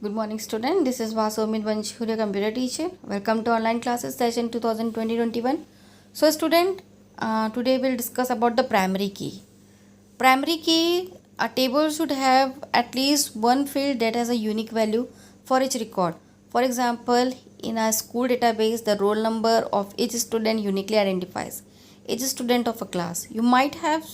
Good morning, student. This is Vasomit Vanshi, your computer teacher. Welcome to online classes session 2020-21. So, student, today we'll discuss about the primary key. Primary key, a table should have at least one field that has a unique value for each record. For example, in a school database, the roll number of each student uniquely identifies each student of a class. You might have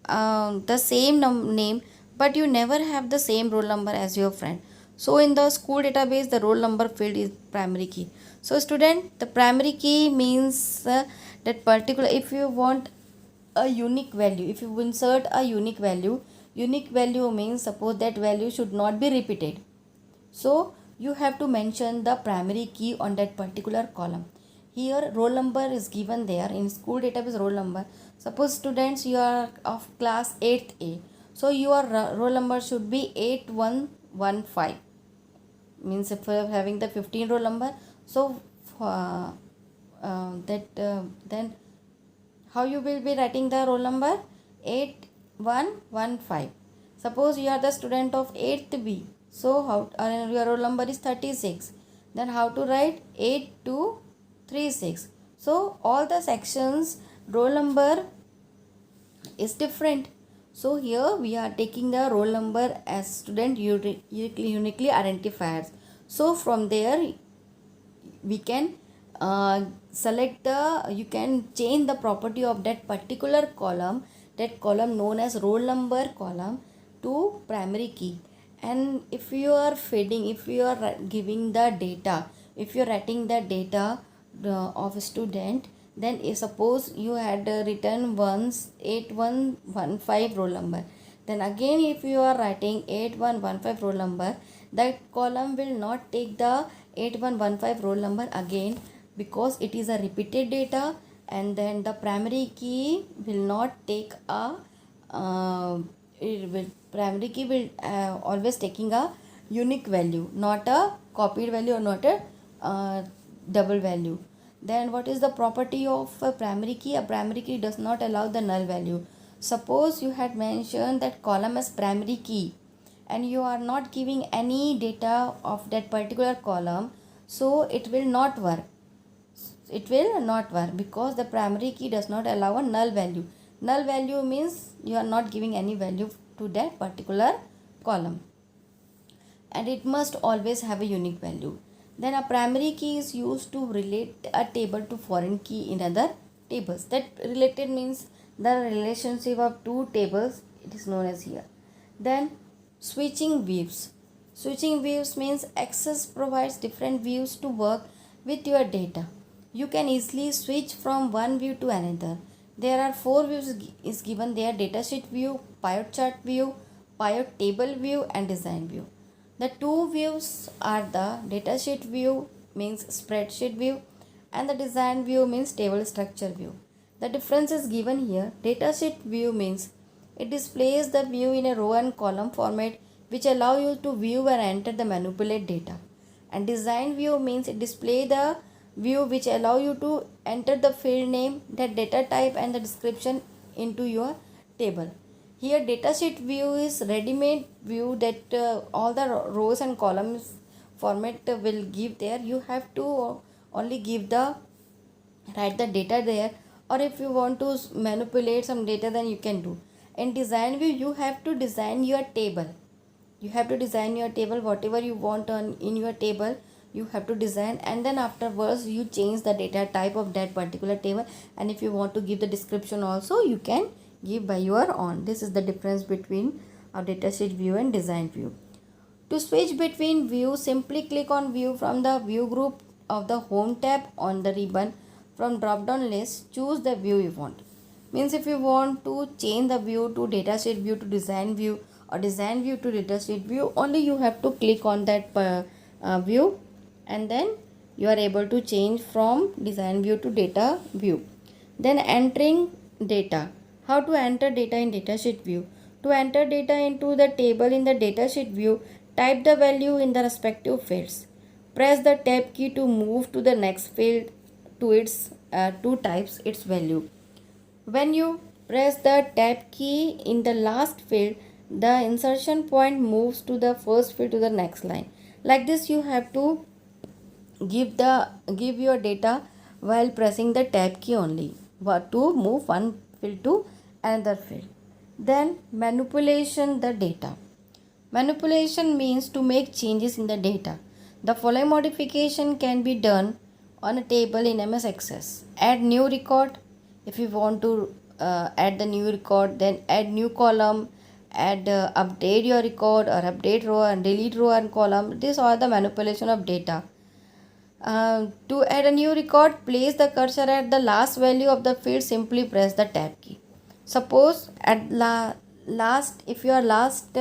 the same name, but you never have the same roll number as your friend. So in the school database, the roll number field is primary key. So student, the primary key means that particular, if you want a unique value, if you insert a unique value means suppose that value should not be repeated. So you have to mention the primary key on that particular column. Here roll number is given there in school database roll number. Suppose students, you are of class 8th A. So your roll number should be 8115. Means if you are having the 15 roll number, so then how you will be writing the roll number? 8115. Suppose you are the student of 8th B. So how your roll number is 36. Then how to write? 8236. So all the sections roll number is different. So here we are taking the roll number as student uniquely identifiers. So from there we can select you can change the property of that particular column, that column known as roll number column, to primary key. And if you are giving the data, if you are writing the data of a student, then suppose you had written once 8115 roll number, then again if you are writing 8115 roll number, that column will not take the 8115 roll number again, because it is a repeated data, and then the primary key will not take a primary key will always taking a unique value, not a copied value or not a double value. Then what is the property of a primary key? A primary key does not allow the null value. Suppose you had mentioned that column as primary key and you are not giving any data of that particular column, so it will not work. It will not work because the primary key does not allow a null value. Null value means you are not giving any value to that particular column, and it must always have a unique value. Then a primary key is used to relate a table to foreign key in other tables. That related means the relationship of two tables, it is known as here. Then switching views. Switching views means Access provides different views to work with your data. You can easily switch from one view to another. There are 4 views is given there: datasheet view, pivot chart view, pivot table view, and design view. The 2 views are the datasheet view means spreadsheet view, and the design view means table structure view. The difference is given here. Datasheet view means it displays the view in a row and column format, which allow you to view and enter the manipulate data. And design view means it display the view which allow you to enter the field name, the data type, and the description into your table. Here datasheet view is ready-made view that all the rows and columns format will give there. You have to only give the write the data there, or if you want to manipulate some data, then you can do. In design view, you have to design your table. You have to design your table, whatever you want in your table you have to design, and then afterwards you change the data type of that particular table, and if you want to give the description also, you can give by your own. This is the difference between a datasheet view and design view. To switch between views, simply click on view from the view group of the home tab on the ribbon. From drop down list, choose the view you want. Means if you want to change the view to datasheet view to design view, or design view to datasheet view, only you have to click on that view, and then you are able to change from design view to data view. Then entering data. How to enter data in datasheet view? To enter data into the table in the datasheet view, type the value in the respective fields. Press the tab key to move to the next field to its to types its value. When you press the tab key in the last field, the insertion point moves to the first field to the next line. Like this you have to give your data while pressing the tab key only, to move one field to another field. Then manipulation the data. Manipulation means to make changes in the data. The following modification can be done on a table in MS Access. Add new record. If you want to add the new record, then add new column, update your record or update row and delete row and column. These are the manipulation of data. To add a new record, place the cursor at the last value of the field. Simply press the tab key. Suppose at last, if your last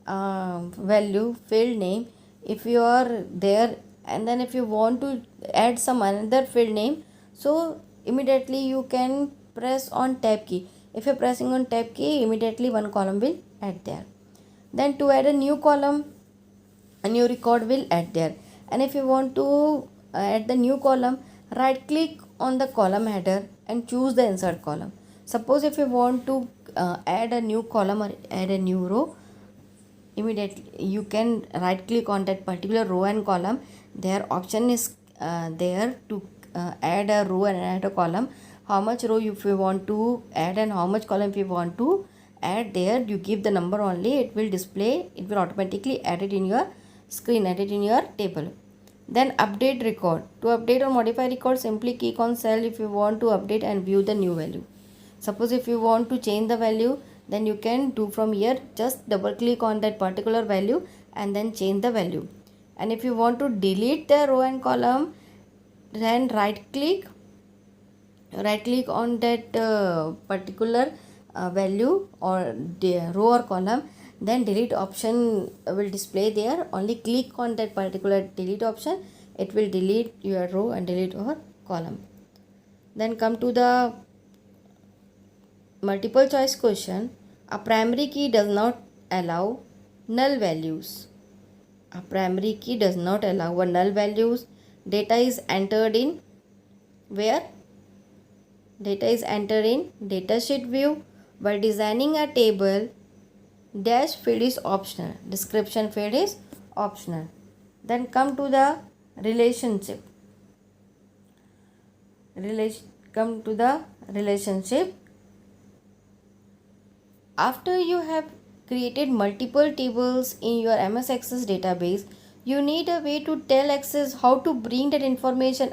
value field name, if you are there, and then if you want to add some another field name, so immediately you can press on tab key. If you're pressing on tab key, immediately one column will add there. Then to add a new column, a new record will add there. And if you want to add the new column, right click on the column header and choose the insert column. Suppose if you want to add a new column or add a new row, immediately you can right click on that particular row and column. Their option is there to add a row and add a column. How much row if you want to add and how much column if you want to add, there you give the number only, it will display, it will automatically add it in your screen, add it in your table. Then update record. To update or modify record, simply click on cell if you want to update and view the new value. Suppose if you want to change the value, then you can do from here, just double click on that particular value and then change the value. And if you want to delete the row and column, then right click on that particular value or the row or column, then delete option will display there. Only click on that particular delete option, it will delete your row and delete your column. Then come to the multiple choice question. A primary key does not allow null values. A primary key does not allow a null values. Data is entered in where? Data is entered in datasheet view. While designing a table, dash field is optional, description field is optional. Then come to the relationship. After you have created multiple tables in your MS Access database, you need a way to tell Access how to bring that information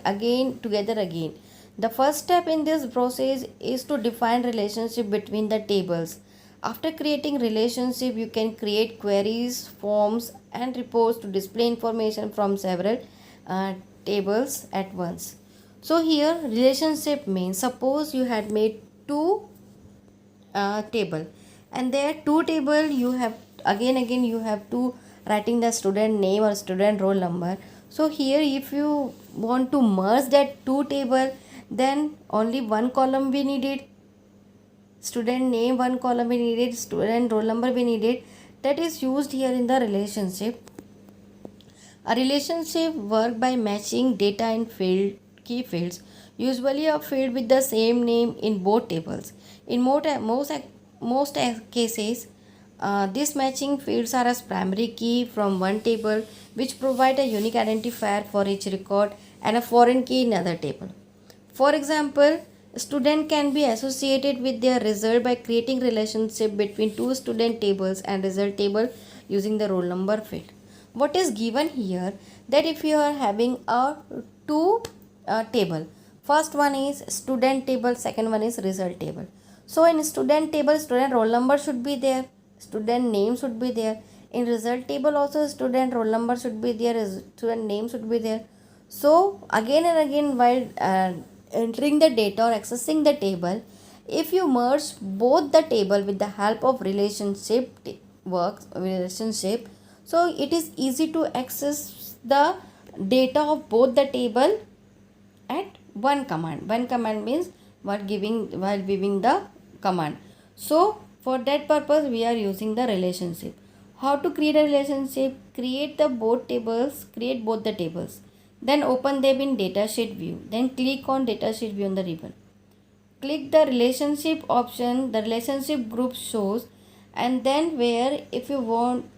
together again. The first step in this process is to define relationship between the tables. After creating relationship, you can create queries, forms and reports to display information from several tables at once. So here relationship means, suppose you had made two table, and there two table you have again you have to writing the student name or student roll number. So here if you want to merge that two table, then only one column we needed, student name, one column we needed, student roll number we needed. That is used here in the relationship. A relationship work by matching data in key fields, usually a field with the same name in both tables. In most cases, these matching fields are as primary key from one table, which provide a unique identifier for each record and a foreign key in another table. For example, a student can be associated with their result by creating relationship between two student tables and result table using the roll number field. What is given here, that if you are having a two table, first one is student table, second one is result table. So in student table, student roll number should be there, student name should be there. In result table also student roll number should be there, student name should be there. So again and again while entering the data or accessing the table, if you merge both the table with the help of relationship, so it is easy to access the data of both the table at one command. One command means while giving the command. So for that purpose we are using the relationship. How to create a relationship? Create both the tables. Then open them in datasheet view. Then click on datasheet view on the ribbon. Click the relationship option. The relationship group shows And then where if you want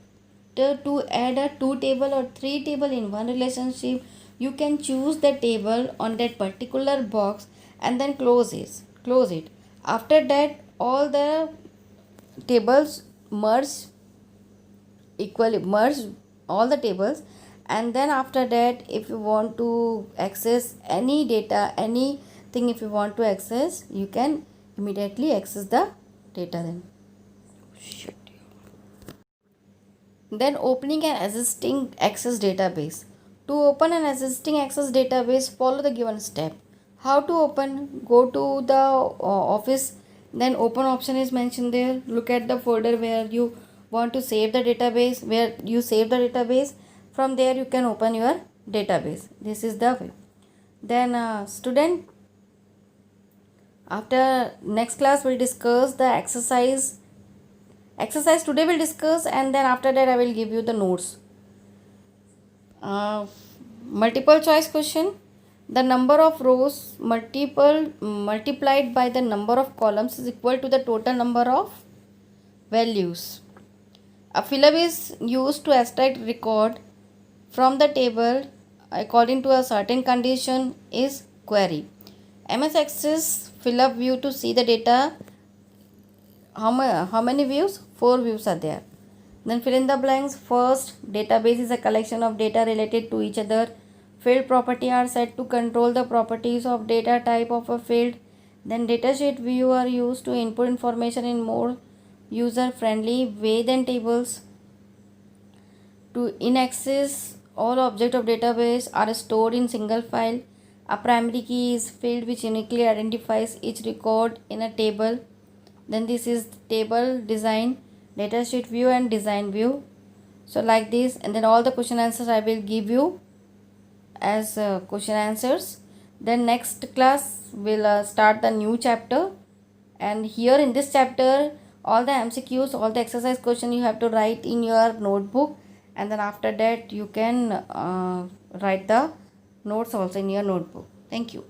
to add a 2 table or 3 table in one relationship, you can choose the table on that particular box and then close it. After that, all the tables merge all the tables. And then after that, if you want to access any data, anything, if you want to access, you can immediately access the data. Then opening an existing access database. To open an existing access database, follow the given step. How to open? Go to the office, then open option is mentioned there. Look at the folder where you want to save the database, where you save the database. From there you can open your database. This is the way. Then student, after next class we'll discuss the exercise today we'll discuss, and then after that I will give you the notes. Multiple choice question. The number of rows multiplied by the number of columns is equal to the total number of values. A filler is used to extract record from the table according to a certain condition is query. MS Access fill up view to see the data. How many views? 4 views are there. Then fill in the blanks. First, database is a collection of data related to each other. Field property are set to control the properties of data type of a field. Then datasheet view are used to input information in more user friendly way than tables. To in access, all objects of database are stored in single file. A primary key is field which uniquely identifies each record in a table. Then this is table design, datasheet view and design view. So like this, and then all the question answers I will give you as question answers. Then next class will start the new chapter, and here in this chapter all the MCQs, all the exercise question you have to write in your notebook, and then after that you can write the notes also in your notebook. Thank you.